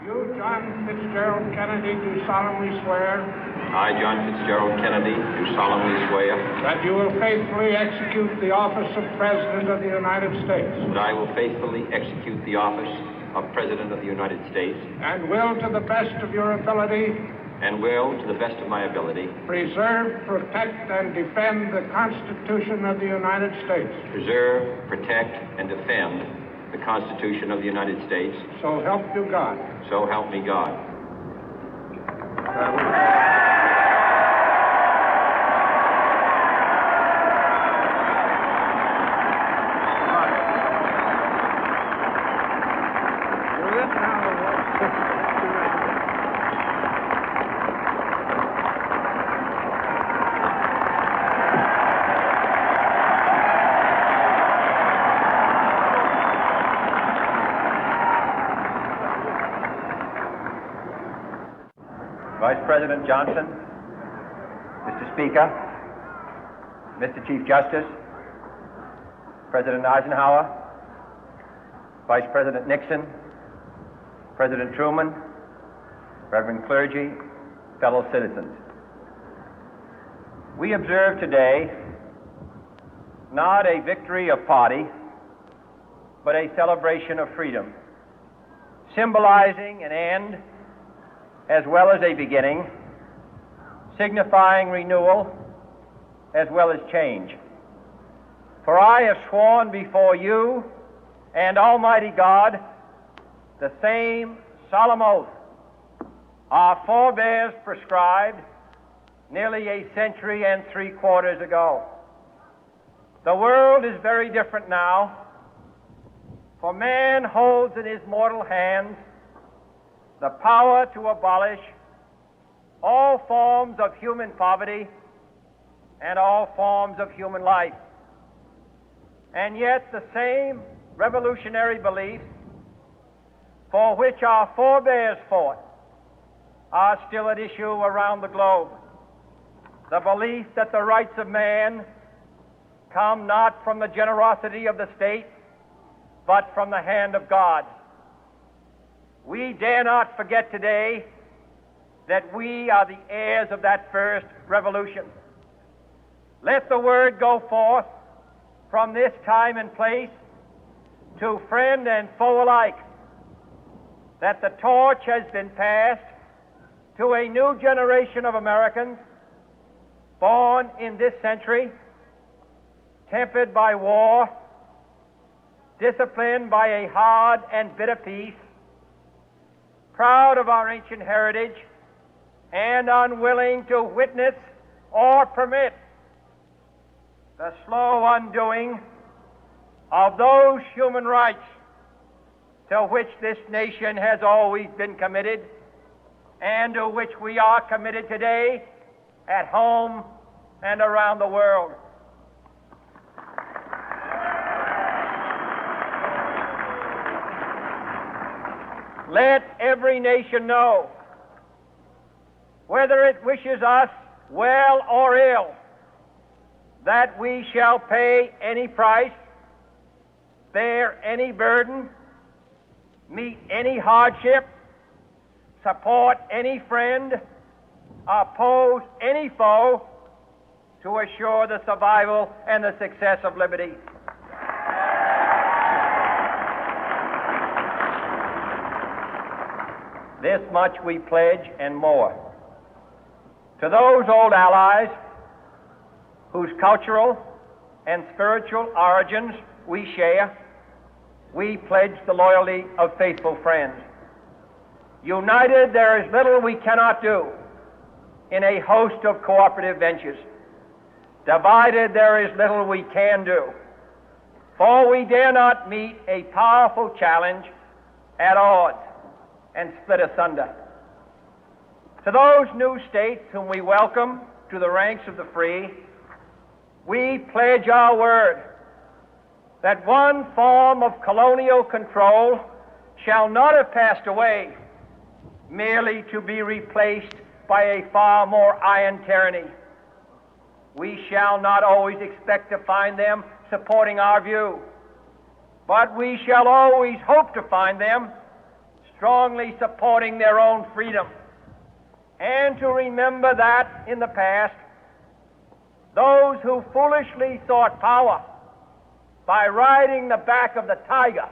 You, John Fitzgerald Kennedy, do solemnly swear I, John Fitzgerald Kennedy, do solemnly swear that you will faithfully execute the office of President of the United States that I will faithfully execute the office of President of the United States and will, to the best of your ability, and will, to the best of my ability, preserve, protect, and defend the Constitution of the United States. preserve, protect, and defend the Constitution of the United States. So help you God. So help me God. Vice President Johnson, Mr. Speaker, Mr. Chief Justice, President Eisenhower, Vice President Nixon, President Truman, Reverend clergy, fellow citizens. We observe today not a victory of party, but a celebration of freedom, symbolizing an end as well as a beginning, signifying renewal as well as change. For I have sworn before you and Almighty God the same solemn oath our forebears prescribed nearly a century and 3/4 ago. The world is very different now, for man holds in his mortal hands the power to abolish all forms of human poverty and all forms of human life. And yet the same revolutionary beliefs for which our forebears fought are still at issue around the globe. The belief that the rights of man come not from the generosity of the state, but from the hand of God. We dare not forget today that we are the heirs of that first revolution. Let the word go forth from this time and place to friend and foe alike that the torch has been passed to a new generation of Americans born in this century, tempered by war, disciplined by a hard and bitter peace, proud of our ancient heritage, and unwilling to witness or permit the slow undoing of those human rights to which this nation has always been committed and to which we are committed today at home and around the world. Let every nation know, whether it wishes us well or ill, that we shall pay any price, bear any burden, meet any hardship, support any friend, oppose any foe to assure the survival and the success of liberty. This much we pledge and more. To those old allies whose cultural and spiritual origins we share, we pledge the loyalty of faithful friends. United, there is little we cannot do in a host of cooperative ventures. Divided, there is little we can do, for we dare not meet a powerful challenge at odds and split asunder. To those new states whom we welcome to the ranks of the free, we pledge our word that one form of colonial control shall not have passed away, merely to be replaced by a far more iron tyranny. We shall not always expect to find them supporting our view, but we shall always hope to find them strongly supporting their own freedom, and to remember that in the past, those who foolishly sought power by riding the back of the tiger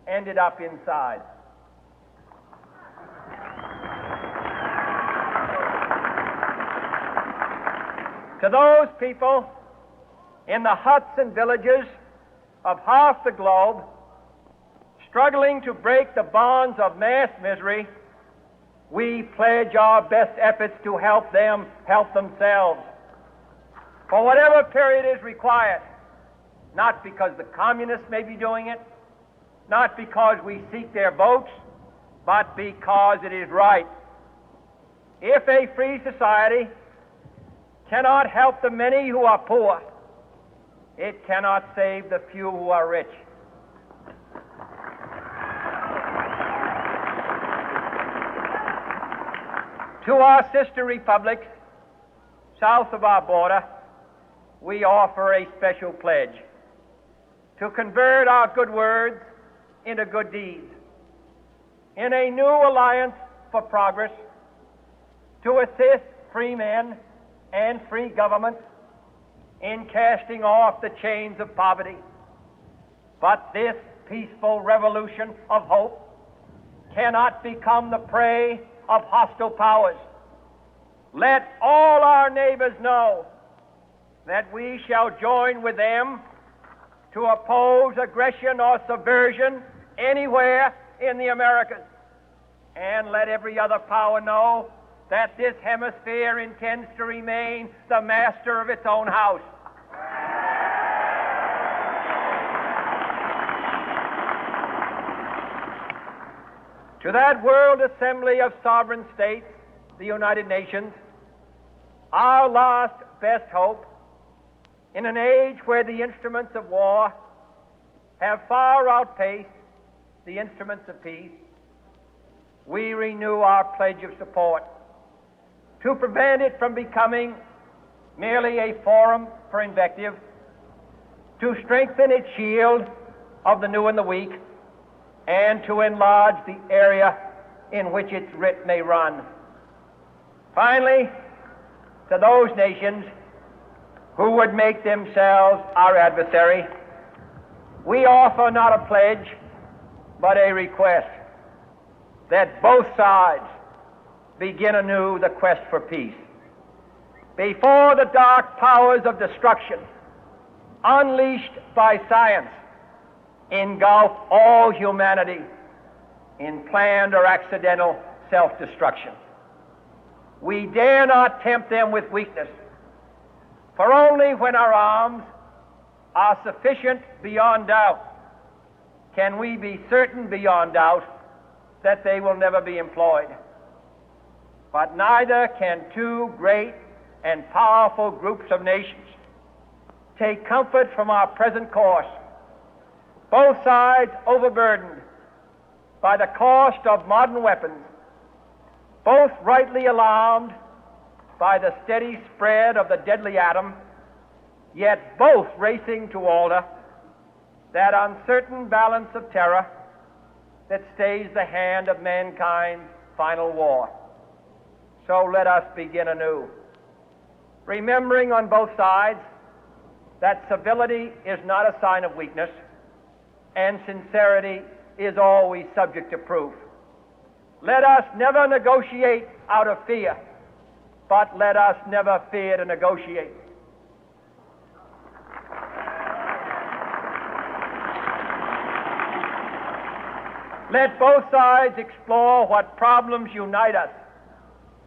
ended up inside. To those people in the huts and villages of half the globe struggling to break the bonds of mass misery, we pledge our best efforts to help them help themselves for whatever period is required, not because the communists may be doing it, not because we seek their votes, but because it is right. If a free society cannot help the many who are poor, it cannot save the few who are rich. To our sister republics south of our border, we offer a special pledge to convert our good words into good deeds, in a new alliance for progress, to assist free men and free governments in casting off the chains of poverty. But this peaceful revolution of hope cannot become the prey of hostile powers. Let all our neighbors know that we shall join with them to oppose aggression or subversion anywhere in the Americas. And let every other power know that this hemisphere intends to remain the master of its own house. To that World Assembly of Sovereign States, the United Nations, our last best hope, in an age where the instruments of war have far outpaced the instruments of peace, we renew our pledge of support to prevent it from becoming merely a forum for invective, to strengthen its shield of the new and the weak, and to enlarge the area in which its writ may run. Finally, to those nations who would make themselves our adversary, we offer not a pledge, but a request that both sides begin anew the quest for peace. Before the dark powers of destruction, unleashed by science, engulf all humanity in planned or accidental self-destruction, we dare not tempt them with weakness, for only when our arms are sufficient beyond doubt can we be certain beyond doubt that they will never be employed. But neither can two great and powerful groups of nations take comfort from our present course, both sides overburdened by the cost of modern weapons, both rightly alarmed by the steady spread of the deadly atom, yet both racing to alter that uncertain balance of terror that stays the hand of mankind's final war. So let us begin anew, remembering on both sides that civility is not a sign of weakness, and sincerity is always subject to proof. Let us never negotiate out of fear, but let us never fear to negotiate. Let both sides explore what problems unite us,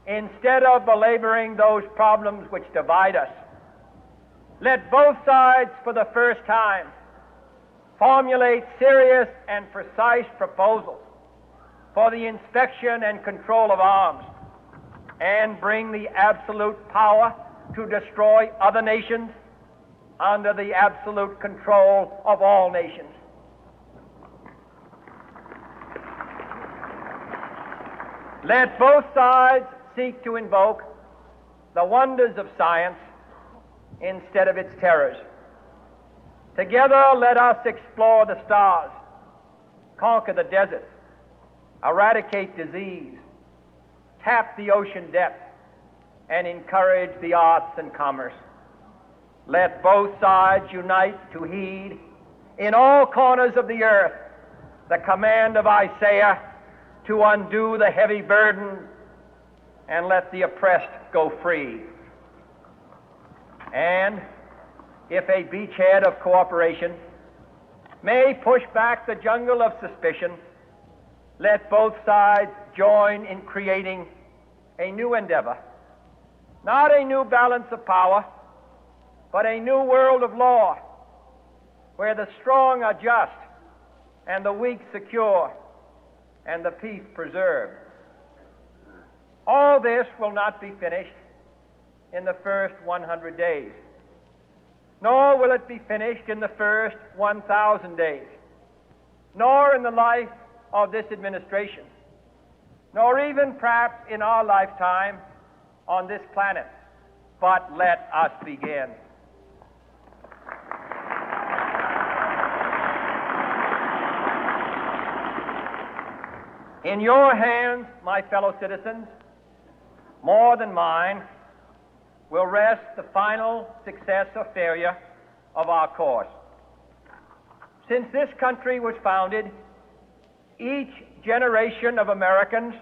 instead of belaboring those problems which divide us. Let both sides, for the first time, formulate serious and precise proposals for the inspection and control of arms, and bring the absolute power to destroy other nations under the absolute control of all nations. Let both sides seek to invoke the wonders of science instead of its terrors. Together, let us explore the stars, conquer the deserts, eradicate disease, tap the ocean depth, and encourage the arts and commerce. Let both sides unite to heed in all corners of the earth the command of Isaiah to undo the heavy burden and let the oppressed go free. And if a beachhead of cooperation may push back the jungle of suspicion, let both sides join in creating a new endeavor, not a new balance of power, but a new world of law, where the strong are just and the weak secure and the peace preserved. All this will not be finished in the first 100 days, nor will it be finished in the first 1,000 days, nor in the life of this administration, nor even perhaps in our lifetime on this planet. But let us begin. In your hands, my fellow citizens, more than mine, will rest the final success or failure of our course. Since this country was founded, each generation of Americans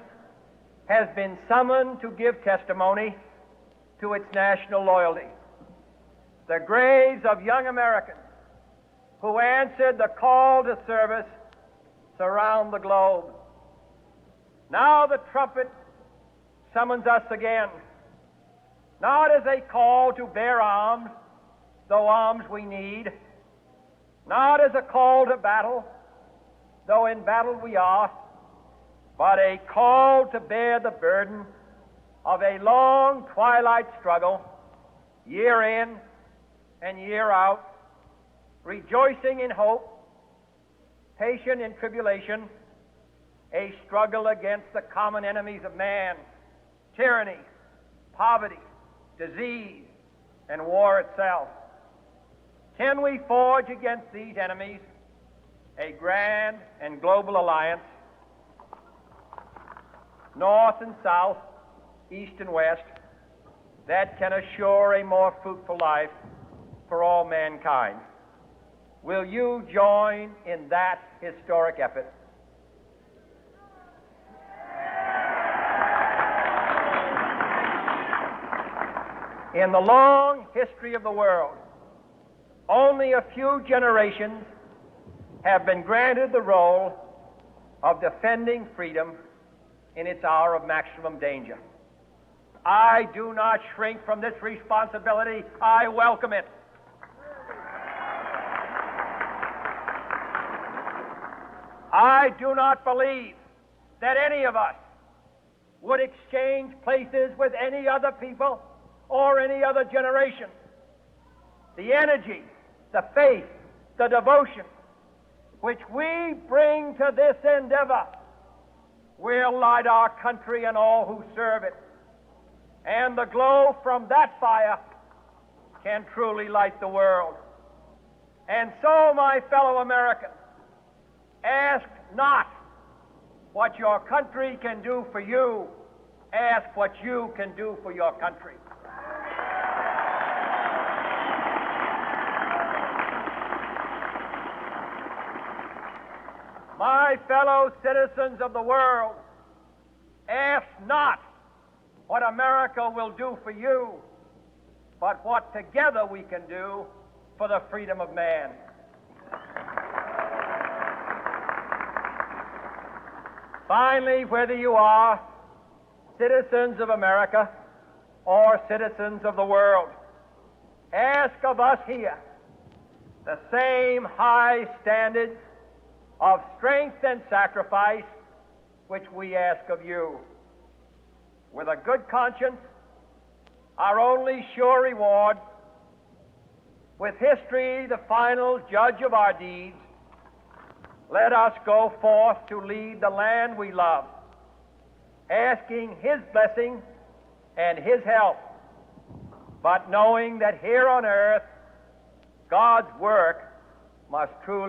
has been summoned to give testimony to its national loyalty. The graves of young Americans who answered the call to service surround the globe. Now the trumpet summons us again, not as a call to bear arms, though arms we need, not as a call to battle, though in battle we are, but a call to bear the burden of a long twilight struggle, year in and year out, rejoicing in hope, patient in tribulation, a struggle against the common enemies of man, tyranny, poverty, disease, and war itself. Can we forge against these enemies a grand and global alliance, north and south, east and west, that can assure a more fruitful life for all mankind? Will you join in that historic effort? In the long history of the world, only a few generations have been granted the role of defending freedom in its hour of maximum danger. I do not shrink from this responsibility. I welcome it. I do not believe that any of us would exchange places with any other people or any other generation. The energy, the faith, the devotion which we bring to this endeavor will light our country and all who serve it. And the glow from that fire can truly light the world. And so, my fellow Americans, ask not what your country can do for you, ask what you can do for your country. My fellow citizens of the world, ask not what America will do for you, but what together we can do for the freedom of man. Finally, whether you are citizens of America or citizens of the world, ask of us here the same high standards of strength and sacrifice which we ask of you. With a good conscience, our only sure reward, with history the final judge of our deeds, let us go forth to lead the land we love, asking His blessing and His help, but knowing that here on earth God's work must truly